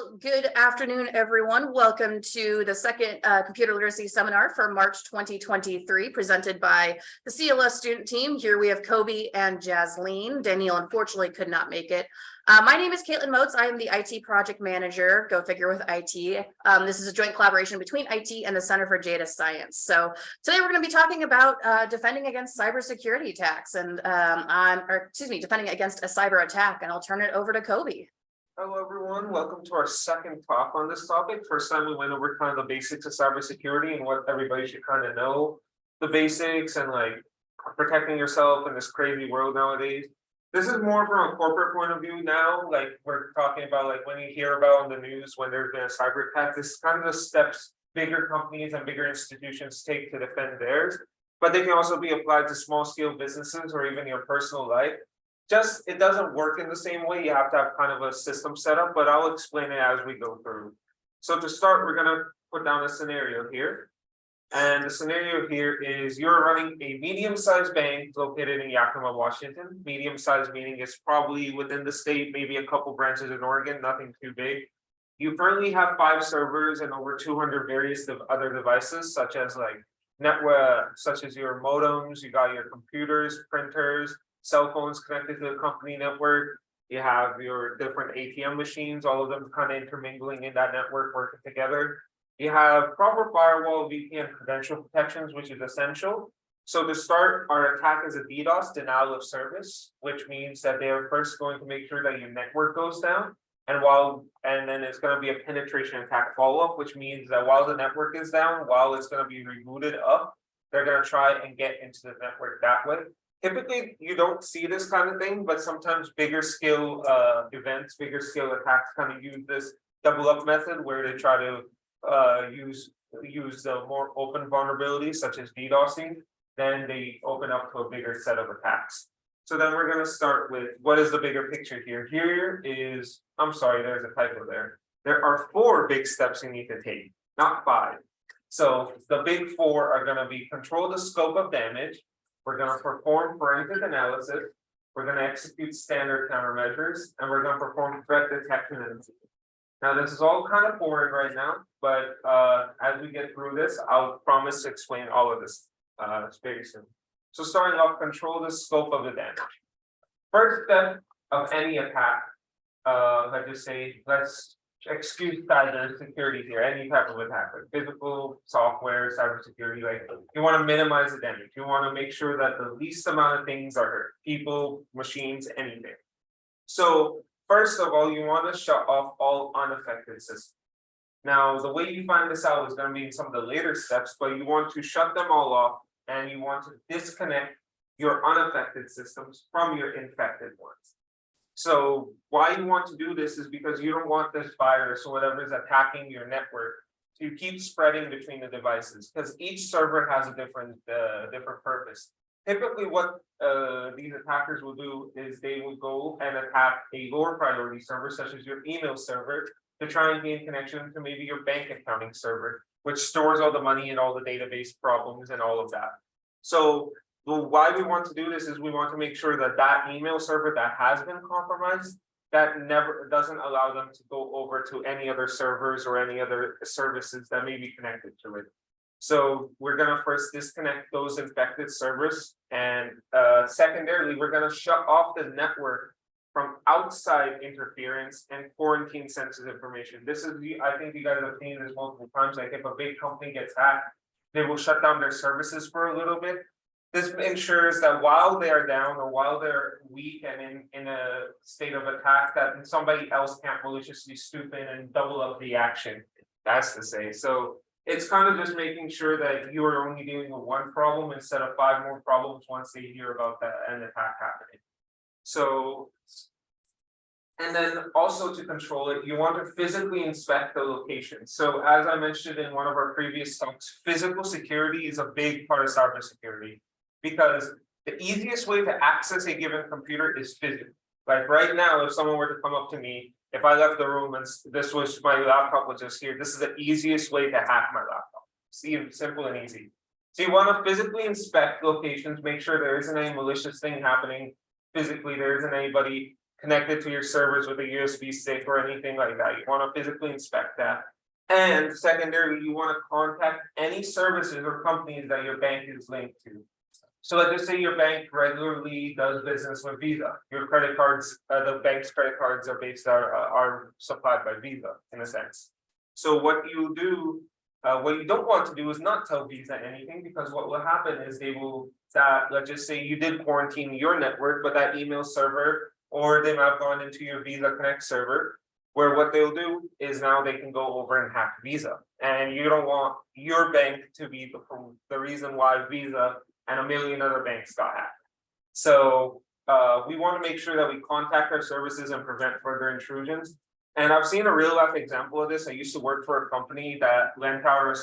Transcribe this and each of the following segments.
Well, good afternoon, everyone. Welcome to the second computer literacy seminar for March 2023, presented by the CLS student team. Here we have Kobe and Jasleen. Danielle unfortunately could not make it. My name is Caitlin Moats. I am the IT project manager, go figure with IT. This is a joint collaboration between IT and the Center for Data Science. So today we're going to be talking about defending against cybersecurity attacks and defending against a cyber attack, and I'll turn it over to Kobe. Hello, everyone. Welcome to our second talk on this topic. First time we went over kind of the basics of cybersecurity and what everybody should kind of know, the basics and like protecting yourself in this crazy world nowadays. This is more from a corporate point of view now. Like we're talking about like when you hear about on the news when there's been a cyber attack, this is kind of the steps bigger companies and bigger institutions take to defend theirs. But they can also be applied to small scale businesses or even your personal life. Just it doesn't work in the same way. You have to have kind of a system set up, but I'll explain it as we go through. So to start, we're gonna put down a scenario here. And the scenario here is you're running a medium-sized bank located in Yakima, Washington. Medium-sized meaning it's probably within the state, maybe a couple branches in Oregon, nothing too big. You currently have 5 servers and over 200 various other devices, such as like network, such as your modems, you got your computers, printers, cell phones connected to the company network. You have your different ATM machines, all of them kind of intermingling in that network, working together. You have proper firewall, VPN credential protections, which is essential. So to start, our attack is a DDoS, denial of service, which means that they are first going to make sure that your network goes down. And then it's going to be a penetration attack follow-up, which means that while the network is down, while it's going to be rebooted up, they're going to try and get into the network that way. Typically, you don't see this kind of thing, but sometimes bigger scale events, bigger scale attacks kind of use this double up method where they try to use the more open vulnerabilities such as DDoSing, then they open up to a bigger set of attacks. So then we're going to start with what is the bigger picture here. Here is, I'm sorry, there's a typo there. There are 4 big steps you need to take, not 5. So the big 4 are going to be control the scope of damage. We're going to perform forensic analysis. We're going to execute standard countermeasures, and we're going to perform threat detection and now this is all kind of boring right now, but as we get through this, I'll promise to explain all of this very soon. So starting off, control the scope of the damage. First step of any attack, let's excuse cyber security here, any type of attack, like physical, software, cybersecurity, like you want to minimize the damage. You want to make sure that the least amount of things are hurt, people, machines, anything. So first of all, you want to shut off all unaffected systems. Now, the way you find this out is going to be in some of the later steps, but you want to shut them all off and you want to disconnect your unaffected systems from your infected ones. So why you want to do this is because you don't want this virus or whatever is attacking your network to keep spreading between the devices, because each server has a different purpose. Typically what these attackers will do is they will go and attack a lower priority server, such as your email server, to try and gain connection to maybe your bank accounting server, which stores all the money and all the database problems and all of that. So why we want to do this is we want to make sure that that email server that has been compromised, that never doesn't allow them to go over to any other servers or any other services that may be connected to it. So we're going to first disconnect those infected servers, and secondarily, we're going to shut off the network from outside interference and quarantine sensitive information. This is, I think you guys have seen this multiple times. Like if a big company gets hacked, they will shut down their services for a little bit. This ensures that while they are down or while they're weak and in a state of attack, that somebody else can't maliciously stoop in and double up the action. That's to say. So it's kind of just making sure that you are only dealing with one problem instead of 5 more problems once they hear about that an attack happening. So, and then also to control it, you want to physically inspect the location. So as I mentioned in one of our previous talks, physical security is a big part of cybersecurity, because the easiest way to access a given computer is physical. Like right now, if someone were to come up to me, if I left the room and this was my laptop was just here, this is the easiest way to hack my laptop. See, simple and easy. So you want to physically inspect locations, make sure there isn't any malicious thing happening physically, there isn't anybody connect it to your servers with a USB stick or anything like that. You want to physically inspect that. And secondarily, you want to contact any services or companies that your bank is linked to. So let's just say your bank regularly does business with Visa. Your credit cards, the bank's credit cards are supplied by Visa in a sense. So what you do, what you don't want to do is not tell Visa anything, because what will happen is let's just say you did quarantine your network, but that email server, or they might have gone into your Visa Connect server, where what they'll do is now they can go over and hack Visa. And you don't want your bank to be the reason why Visa and a million other banks got hacked. So we want to make sure that we contact our services and prevent further intrusions. And I've seen a real life example of this. I used to work for a company that lent out our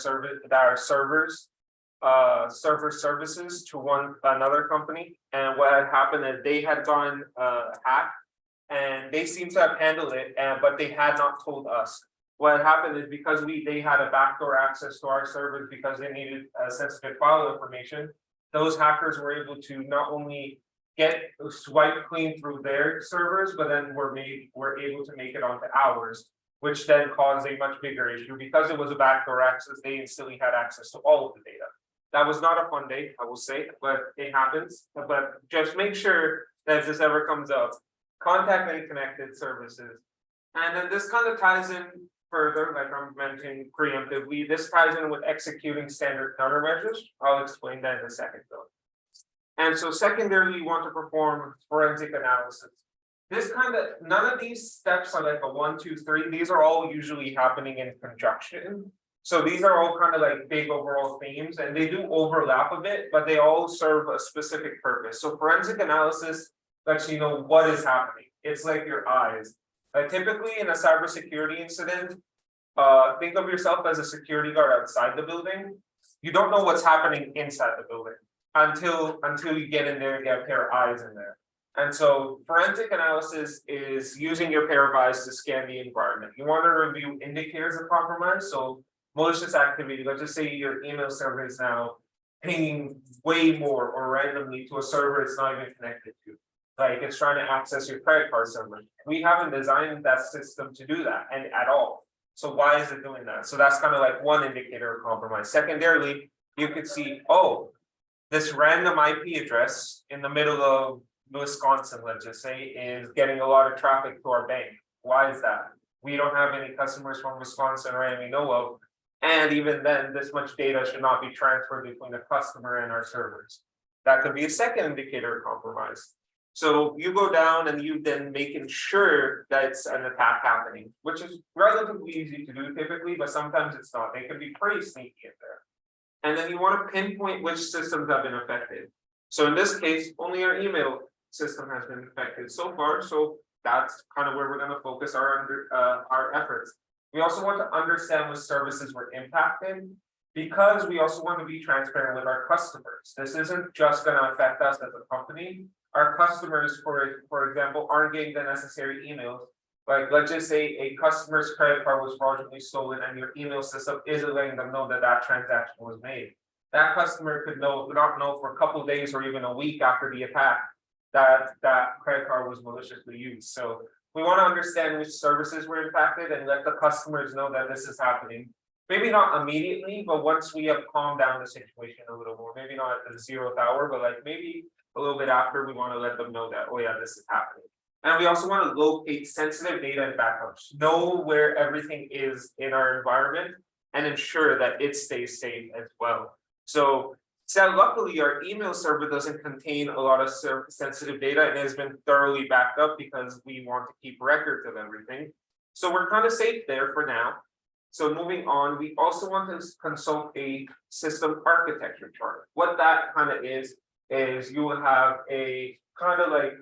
server services to another company. And what had happened is they had gone hacked, and they seem to have handled it, but they had not told us. What had happened is because they had a backdoor access to our servers because they needed sensitive file information. Those hackers were able to not only get swipe clean through their servers, but then were able to make it onto ours, which then caused a much bigger issue. Because it was a backdoor access, they instantly had access to all of the data. That was not a fun day, I will say, but it happens. But just make sure that if this ever comes up, contact any connected services. And then this kind of ties in further, like I'm mentioning preemptively, this ties in with executing standard countermeasures. I'll explain that in a second though. And so secondarily, you want to perform forensic analysis. None of these steps are like a 1, 2, 3. These are all usually happening in conjunction. So these are all kind of like big overall themes, and they do overlap a bit, but they all serve a specific purpose. So forensic analysis lets you know what is happening. It's like your eyes. Typically in a cybersecurity incident, think of yourself as a security guard outside the building. You don't know what's happening inside the building until you get in there and get a pair of eyes in there. And so forensic analysis is using your pair of eyes to scan the environment. You want to review indicators of compromise. So malicious activity, let's just say your email server is now pinging way more or randomly to a server it's not even connected to. Like it's trying to access your credit card server. We haven't designed that system to do that and at all. So why is it doing that? So that's kind of like one indicator of compromise. Secondarily, you could see, oh, this random IP address in the middle of Wisconsin, let's just say, is getting a lot of traffic to our bank. Why is that? We don't have any customers from Wisconsin or any we know of. And even then, this much data should not be transferred between the customer and our servers. That could be a second indicator of compromise. So you go down and you then making sure that it's an attack happening, which is relatively easy to do typically, but sometimes it's not. They can be pretty sneaky in there. And then you want to pinpoint which systems have been affected. So in this case, only our email system has been affected so far. So that's kind of where we're going to focus our efforts. We also want to understand which services were impacted, because we also want to be transparent with our customers. This isn't just going to affect us as a company. Our customers, for example, aren't getting the necessary emails. Like, let's just say a customer's credit card was fraudulently stolen and your email system isn't letting them know that that transaction was made. That customer could not know for a couple of days or even a week after the attack that that credit card was maliciously used. So we want to understand which services were impacted and let the customers know that this is happening. Maybe not immediately, but once we have calmed down the situation a little more, maybe not at the 0th hour, but like maybe a little bit after, we want to let them know that, oh yeah, this is happening. And we also want to locate sensitive data and backups, know where everything is in our environment and ensure that it stays safe as well. So luckily our email server doesn't contain a lot of sensitive data and has been thoroughly backed up because we want to keep records of everything. So we're kind of safe there for now. So moving on, we also want to consult a system architecture chart. What that kind of is you will have a kind of like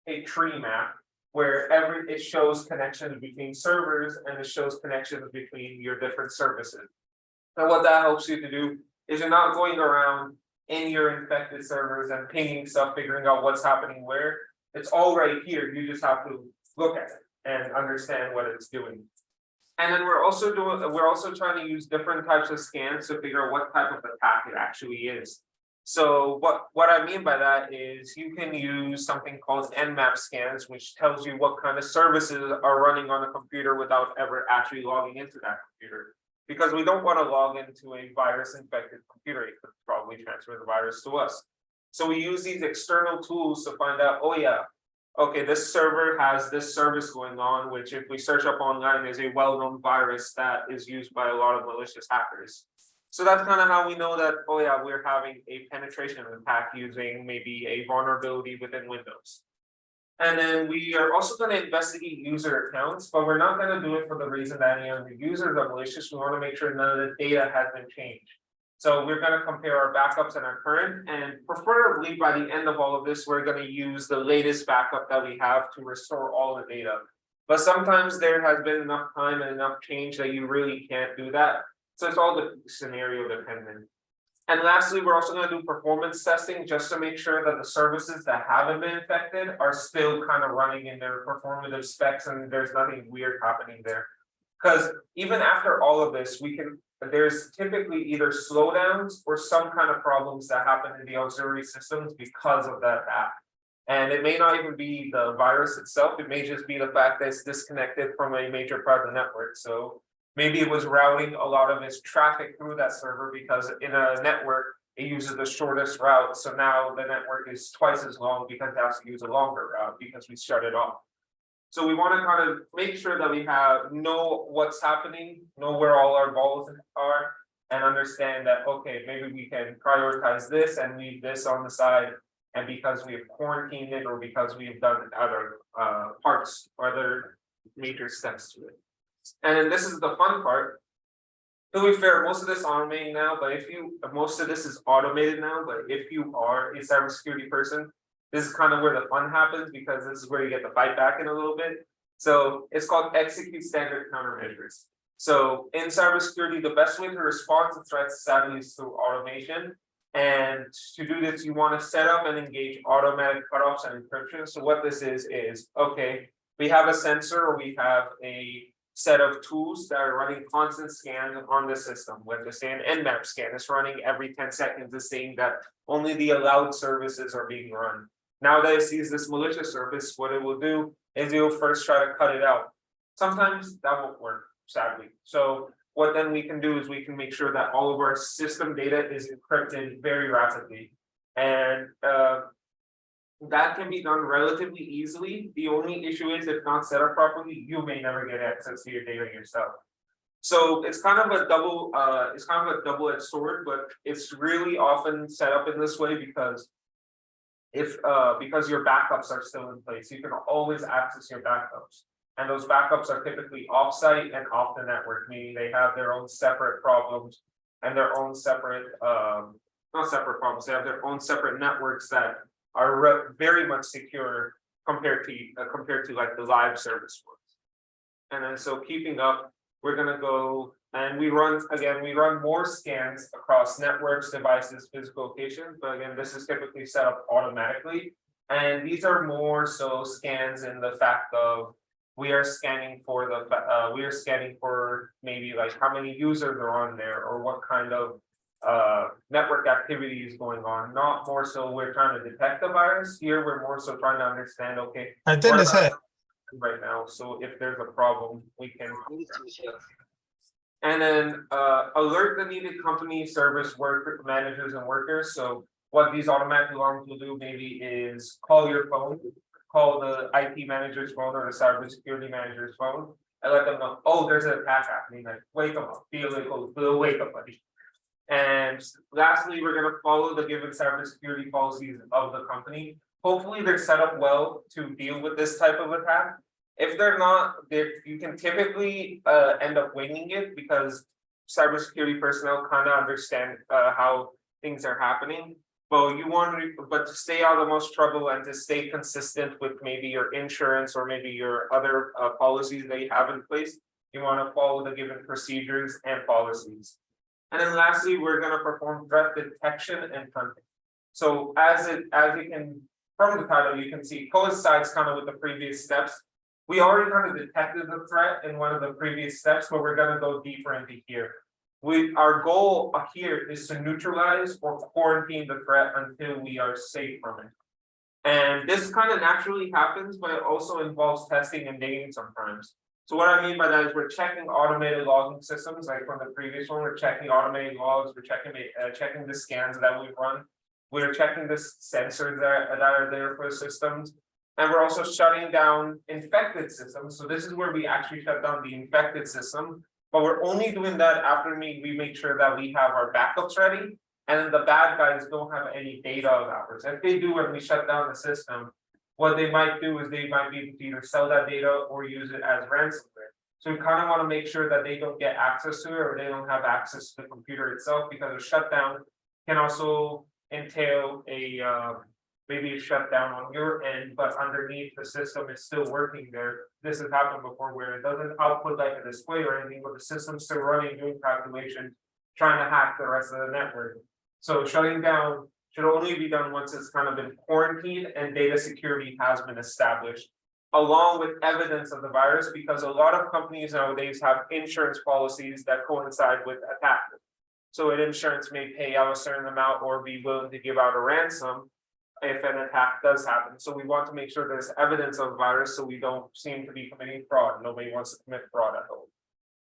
a tree map where it shows connections between servers and it shows connections between your different services. And what that helps you to do is you're not going around in your infected servers and pinging stuff, figuring out what's happening where. It's all right here. You just have to look at it and understand what it's doing. And then we're also trying to use different types of scans to figure out what type of attack it actually is. So what I mean by that is you can use something called Nmap scans, which tells you what kind of services are running on a computer without ever actually logging into that computer. Because we don't want to log into a virus infected computer, it could probably transfer the virus to us. So we use these external tools to find out, oh yeah, okay, this server has this service going on, which if we search up online is a well-known virus that is used by a lot of malicious hackers. So that's kind of how we know that, oh yeah, we're having a penetration attack using maybe a vulnerability within Windows. And then we are also going to investigate user accounts, but we're not going to do it for the reason that any of the users are malicious. We want to make sure none of the data has been changed. So we're going to compare our backups and our current, and preferably by the end of all of this, we're going to use the latest backup that we have to restore all the data. But sometimes there has been enough time and enough change that you really can't do that. So it's all the scenario dependent. And lastly, we're also going to do performance testing just to make sure that the services that haven't been infected are still kind of running in their performative specs and there's nothing weird happening there. Because even after all of this, there's typically either slowdowns or some kind of problems that happen in the auxiliary systems because of that app. And it may not even be the virus itself, it may just be the fact that it's disconnected from a major part of the network. So maybe it was routing a lot of its traffic through that server because in a network, it uses the shortest route. So now the network is twice as long because it has to use a longer route because we shut it off. So we want to kind of make sure that we know what's happening, know where all our balls are, and understand that, okay, maybe we can prioritize this and leave this on the side. And because we have quarantined it or because we've done other parts or other major steps to it. And then this is the fun part. To be fair, most of this automating now, but most of this is automated now, but if you are a cybersecurity person, this is kind of where the fun happens because this is where you get to fight back in a little bit. So it's called execute standard countermeasures. So in cybersecurity, the best way to respond to threats sadly is through automation. And to do this, you want to set up and engage automatic cutoffs and encryption. So what this is okay, we have a sensor or we have a set of tools that are running constant scans on the system. Let's say an Nmap scan is running every 10 seconds, is saying that only the allowed services are being run. Now that it sees this malicious service, what it will do is it will first try to cut it out. Sometimes that won't work, sadly. So what then we can do is we can make sure that all of our system data is encrypted very rapidly. And that can be done relatively easily. The only issue is if not set up properly, you may never get access to your data yourself. So it's kind of a double-edged sword, but it's really often set up in this way because because your backups are still in place, you can always access your backups. And those backups are typically off-site and off the network, meaning they have their own separate problems and their own separate, not separate problems, they have their own separate networks that are very much secure compared to like the live service ones. And then so keeping up, we're gonna go and we run more scans across networks, devices, physical locations, but again, this is typically set up automatically. And these are more so scans in the fact of we are scanning for maybe like how many users are on there or what kind of network activity is going on, not more so we're trying to detect the virus. Here we're more so trying to understand, okay, I think it's right now, so if there's a problem we can and then alert the needed company service worker managers and workers. So what these automatic alarms will do maybe is call your phone, call the IT manager's phone or the cybersecurity manager's phone and let them know, oh, there's an attack happening, like wake them up, be a wake up buddy. And lastly, we're going to follow the given cybersecurity policies of the company. Hopefully they're set up well to deal with this type of attack. If they're not, you can typically end up winging it because cybersecurity personnel kind of understand how things are happening. But to stay out of the most trouble and to stay consistent with maybe your insurance or maybe your other policies that you have in place, you want to follow the given procedures and policies. And then lastly, we're going to perform threat detection and hunting. So as you can, from the title, you can see coincides kind of with the previous steps. We already kind of detected the threat in one of the previous steps, but we're going to go deeper into here. our goal here is to neutralize or quarantine the threat until we are safe from it. And this kind of naturally happens, but it also involves testing and dating sometimes. So what I mean by that is we're checking automated logging systems, like from the previous one, we're checking automated logs, we're checking the scans that we run. We're checking the sensors that are there for the systems. And we're also shutting down infected systems. So this is where we actually shut down the infected system. But we're only doing that after we make sure that we have our backups ready. And then the bad guys don't have any data of ours. If they do, when we shut down the system, what they might do is they might be able to either sell that data or use it as ransomware. So we kind of want to make sure that they don't get access to it or they don't have access to the computer itself, because a shutdown can also entail a maybe a shutdown on your end, but underneath the system is still working there. This has happened before where it doesn't output like a display or anything, but the system's still running, doing calculations, trying to hack the rest of the network. So shutting down should only be done once it's kind of been quarantined and data security has been established, along with evidence of the virus, because a lot of companies nowadays have insurance policies that coincide with attacks. So an insurance may pay out a certain amount or be willing to give out a ransom if an attack does happen. So we want to make sure there's evidence of virus so we don't seem to be committing fraud. Nobody wants to commit fraud at home.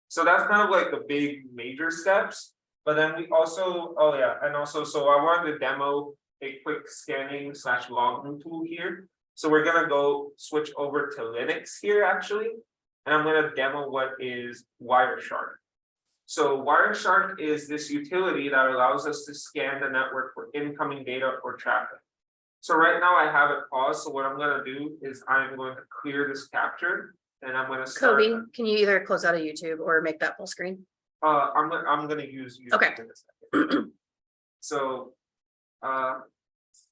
So that's kind of like the big major steps. But then we also, so I wanted to demo a quick scanning / logging tool here. So we're gonna go switch over to Linux here actually, and I'm gonna demo what is Wireshark. So Wireshark is this utility that allows us to scan the network for incoming data or traffic. So right now I have it paused. So what I'm gonna do is I'm going to clear this capture and I'm gonna start. Kobe, can you either close out of YouTube or make that full screen? I'm gonna use YouTube Okay. in a second. So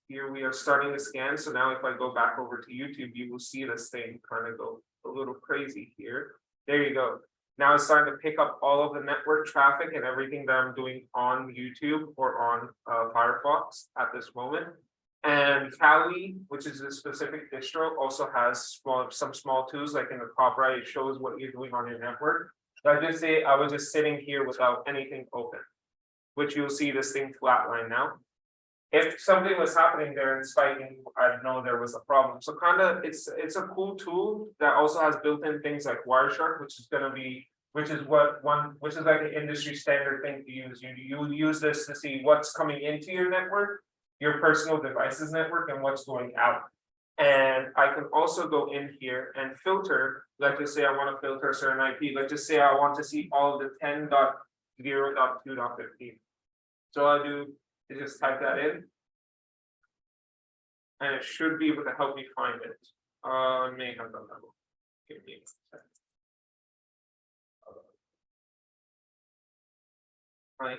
here we are starting to scan. So now if I go back over to YouTube, you will see this thing kind of go a little crazy here. There you go. Now it's starting to pick up all of the network traffic and everything that I'm doing on YouTube or on Firefox at this moment. And Kali, which is a specific distro, also has some small tools, like in the top right, it shows what you're doing on your network. So I just say I was just sitting here without anything open, which you'll see this thing flatline now. If something was happening there and spiking, I'd know there was a problem. So kind of it's a cool tool that also has built-in things like Wireshark, which is like the industry standard thing to use. You use this to see what's coming into your network, your personal devices network, and what's going out. And I can also go in here and filter. Let's just say I want to filter a certain IP. Let's just say I want to see all of the 10.0.2.15. So all I do is just type that in. And it should be able to help me find it. I may have done that. Give me a second. I am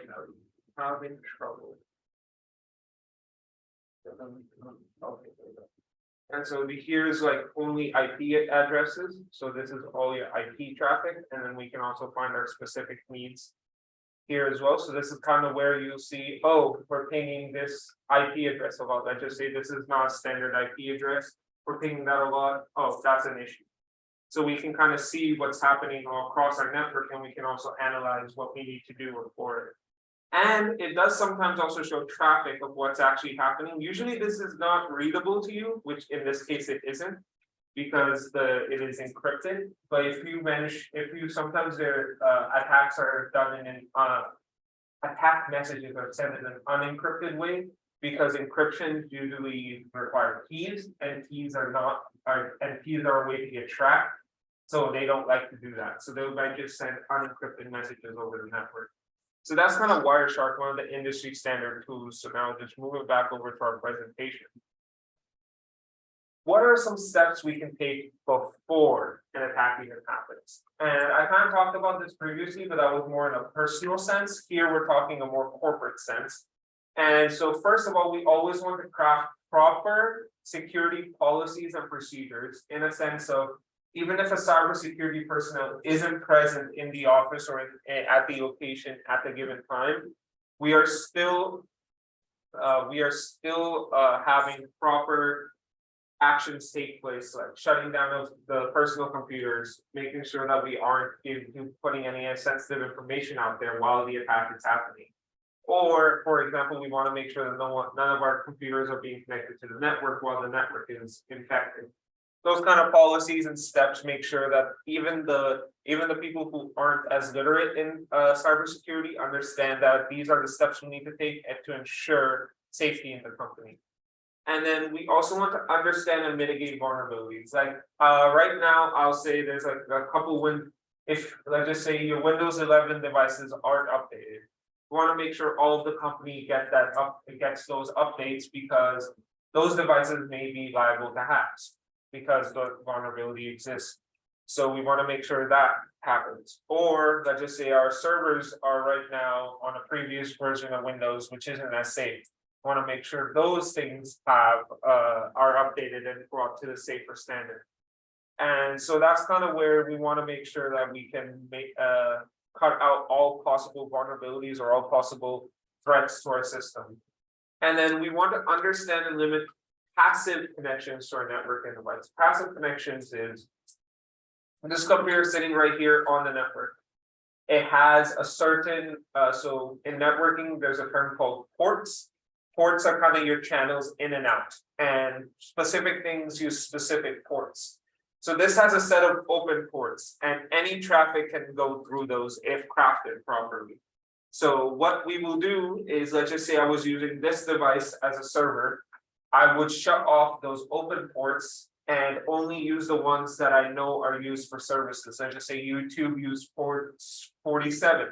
having trouble. Okay. And so here's like only IP addresses. So this is all your IP traffic. And then we can also find our specific needs here as well. So this is kind of where you'll see, oh, we're pinging this IP address a lot. I just say this is not a standard IP address. We're pinging that a lot. Oh, that's an issue. So we can kind of see what's happening all across our network, and we can also analyze what we need to do for it. And it does sometimes also show traffic of what's actually happening. Usually this is not readable to you, which in this case it isn't, because it is encrypted. But if you sometimes their attacks are done in attack messages are sent in an unencrypted way, because encryption usually require keys, and keys are a way to get tracked. So they don't like to do that. So they might just send unencrypted messages over the network. So that's kind of Wireshark, one of the industry standard tools. So now just moving back over to our presentation. What are some steps we can take before an attack even happens? And I kind of talked about this previously, but that was more in a personal sense. Here we're talking a more corporate sense. And so first of all, we always want to craft proper security policies and procedures in a sense of, even if a cybersecurity personnel isn't present in the office or at the location at the given time, we are still having proper actions take place, like shutting down of the personal computers, making sure that we aren't putting any sensitive information out there while the attack is happening. Or, for example, we want to make sure that none of our computers are being connected to the network while the network is infected. Those kind of policies and steps make sure that even the people who aren't as literate in cybersecurity understand that these are the steps we need to take and to ensure safety in the company. And then we also want to understand and mitigate vulnerabilities. Like right now, I'll say there's like a couple if let's just say your Windows 11 devices aren't updated, we want to make sure all of the company gets those updates, because those devices may be liable to hacks because the vulnerability exists. So we want to make sure that happens. Or let's just say our servers are right now on a previous version of Windows, which isn't as safe. We want to make sure those things are updated and brought to the safer standard. And so that's kind of where we want to make sure that we can cut out all possible vulnerabilities or all possible threats to our system. And then we want to understand and limit passive connections to our network and device. Passive connections is this computer sitting right here on the network. It has a certain, so in networking, there's a term called ports. Ports are kind of your channels in and out, and specific things use specific ports. So this has a set of open ports, and any traffic can go through those if crafted properly. So what we will do is, let's just say I was using this device as a server. I would shut off those open ports and only use the ones that I know are used for services. Let's just say YouTube use port 47,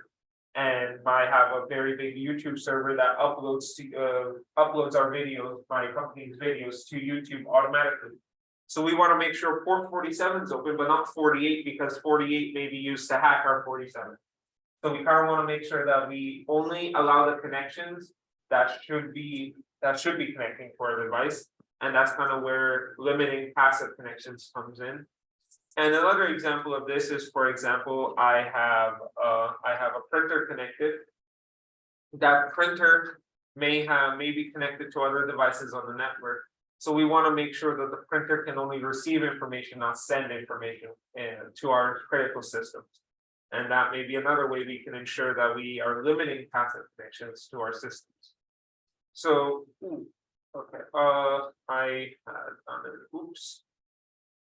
and I have a very big YouTube server that uploads our videos, my company's videos, to YouTube automatically. So we want to make sure port 47 is open, but not 48, because 48 may be used to hack our 47. So we kind of want to make sure that we only allow the connections that should be connecting to our device, and that's kind of where limiting passive connections comes in. And another example of this is, for example, I have a printer connected. That printer may be connected to other devices on the network. So we want to make sure that the printer can only receive information, not send information to our critical systems. And that may be another way we can ensure that we are limiting passive connections to our systems. So, okay, I had done it, oops.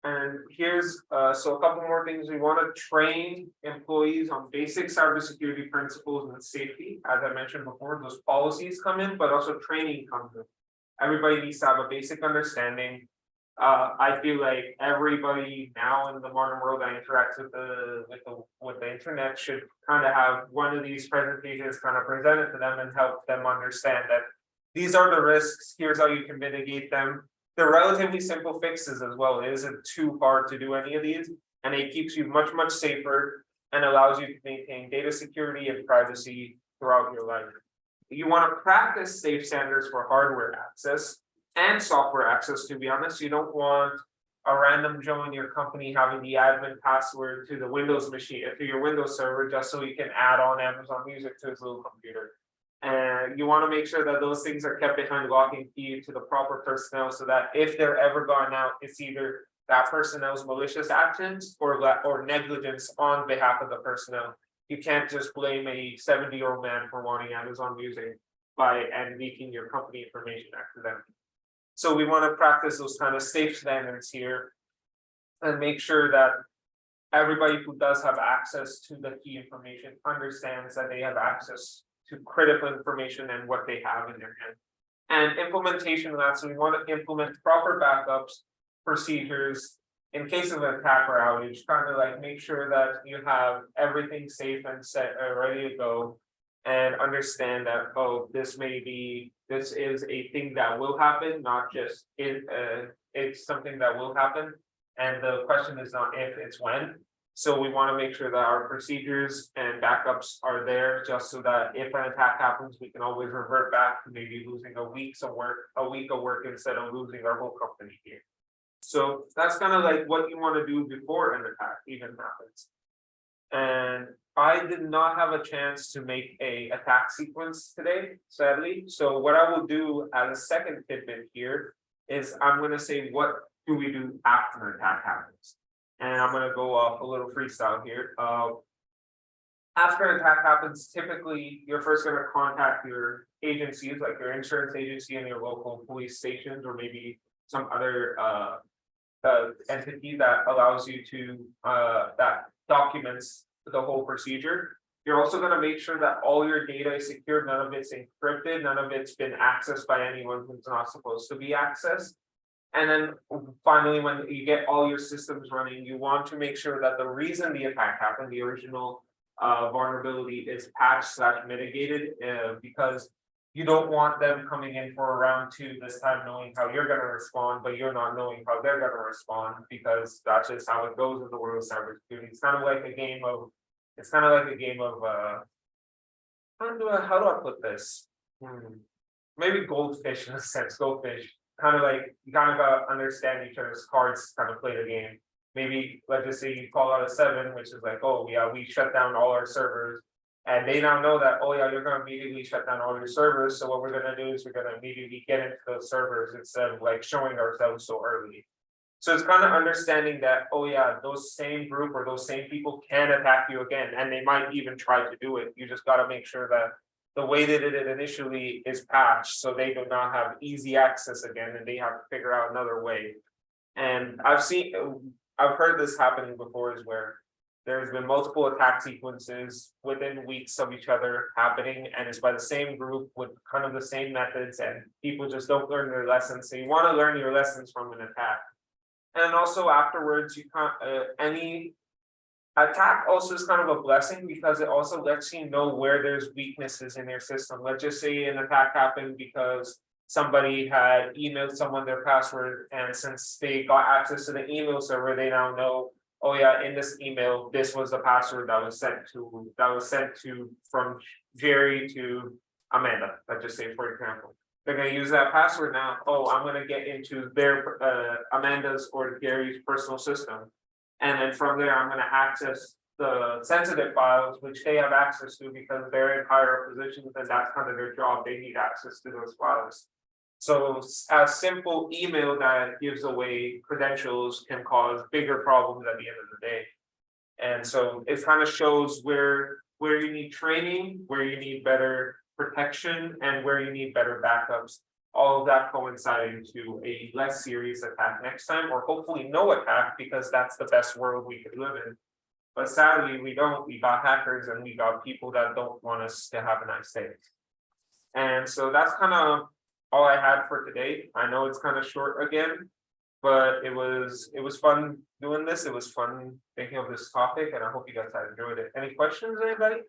And here's, so a couple more things. We want to train employees on basic cybersecurity principles and safety. As I mentioned before, those policies come in, but also training comes in. Everybody needs to have a basic understanding. I feel like everybody now in the modern world that interacts with the internet should kind of have one of these presentations kind of presented to them and help them understand that these are the risks. Here's how you can mitigate them. They're relatively simple fixes as well. It isn't too hard to do any of these, and it keeps you much safer and allows you to maintain data security and privacy throughout your life. You want to practice safe standards for hardware access and software access. To be honest, you don't want a random Joe in your company having the admin password to the Windows machine, to your Windows server, just so you can add on Amazon Music to his little computer. And you want to make sure that those things are kept behind lock and key to the proper personnel, so that if they're ever gone out, it's either that personnel's malicious actions or negligence on behalf of the personnel. You can't just blame a 70-year-old man for wanting Amazon Music and leaking your company information accidentally. So we want to practice those kind of safe standards here and make sure that everybody who does have access to the key information understands that they have access to critical information and what they have in their hand. And implementation of that, so we want to implement proper backups, procedures, in case of an attack or outage, kind of like make sure that you have everything safe and set ready to go, and understand that, oh, this is a thing that will happen, not just it's something that will happen. And the question is not if, it's when. So we want to make sure that our procedures and backups are there, just so that if an attack happens, we can always revert back to maybe losing a week of work instead of losing our whole company here. So that's kind of like what you want to do before an attack even happens. And I did not have a chance to make a attack sequence today, sadly. So what I will do as a second tidbit here is I'm gonna say, what do we do after an attack happens? And I'm gonna go off a little freestyle here. After an attack happens, typically you're first gonna contact your agencies, like your insurance agency and your local police stations, or maybe some other entity that allows you to that documents the whole procedure. You're also gonna make sure that all your data is secure, none of it's encrypted, none of it's been accessed by anyone who's not supposed to be accessed. And then finally, when you get all your systems running, you want to make sure that the reason the attack happened, the original vulnerability, is patched / mitigated, because you don't want them coming in for a round 2 this time knowing how you're gonna respond, but you're not knowing how they're gonna respond, because that's just how it goes in the world of cybersecurity. It's kind of like a game of, how do I put this? Maybe goldfish in a sense, goldfish. Kind of like, you kind of gotta understand each other's cards, kind of play the game. Maybe, let's just say you call out a 7, which is like, oh yeah, we shut down all our servers. And they now know that, oh yeah, you're gonna immediately shut down all your servers. So what we're gonna do is we're gonna immediately get into those servers instead of like showing ourselves so early. So it's kind of understanding that, oh yeah, those same group or those same people can attack you again, and they might even try to do it. You just gotta make sure that the way they did it initially is patched, so they do not have easy access again, and they have to figure out another way. And I've heard this happening before, is where there's been multiple attack sequences within weeks of each other happening, and it's by the same group with kind of the same methods, and people just don't learn their lessons. So you want to learn your lessons from an attack. And also afterwards, you can't any attack also is kind of a blessing, because it also lets you know where there's weaknesses in your system. Let's just say an attack happened because somebody had emailed someone their password, and since they got access to the email server, they now know, oh yeah, in this email, this was the password that was sent to from Jerry to Amanda. Let's just say, for example. They're gonna use that password now. Oh, I'm gonna get into their Amanda's or Gary's personal system. And then from there, I'm gonna access the sensitive files, which they have access to because they're in higher positions, and that's kind of their job. They need access to those files. So a simple email that gives away credentials can cause bigger problems at the end of the day. And so it kind of shows where you need training, where you need better protection, and where you need better backups. All of that coinciding to a less serious attack next time, or hopefully no attack, because that's the best world we could live in. But sadly, we don't. We got hackers, and we got people that don't want us to have a nice day. And so that's kind of all I had for today. I know it's kind of short again, but it was fun doing this. It was fun thinking of this topic, and I hope you guys have enjoyed it. Any questions, anybody?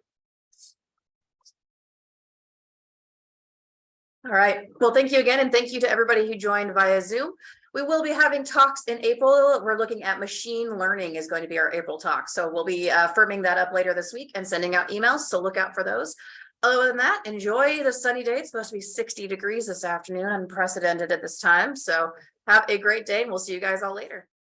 All right, well, thank you again, and thank you to everybody who joined via Zoom. We will be having talks in April. We're looking at machine learning is going to be our April talk. So we'll be firming that up later this week and sending out emails, so look out for those. Other than that, enjoy the sunny day. It's supposed to be 60 degrees this afternoon, unprecedented at this time. So have a great day, and we'll see you guys all later.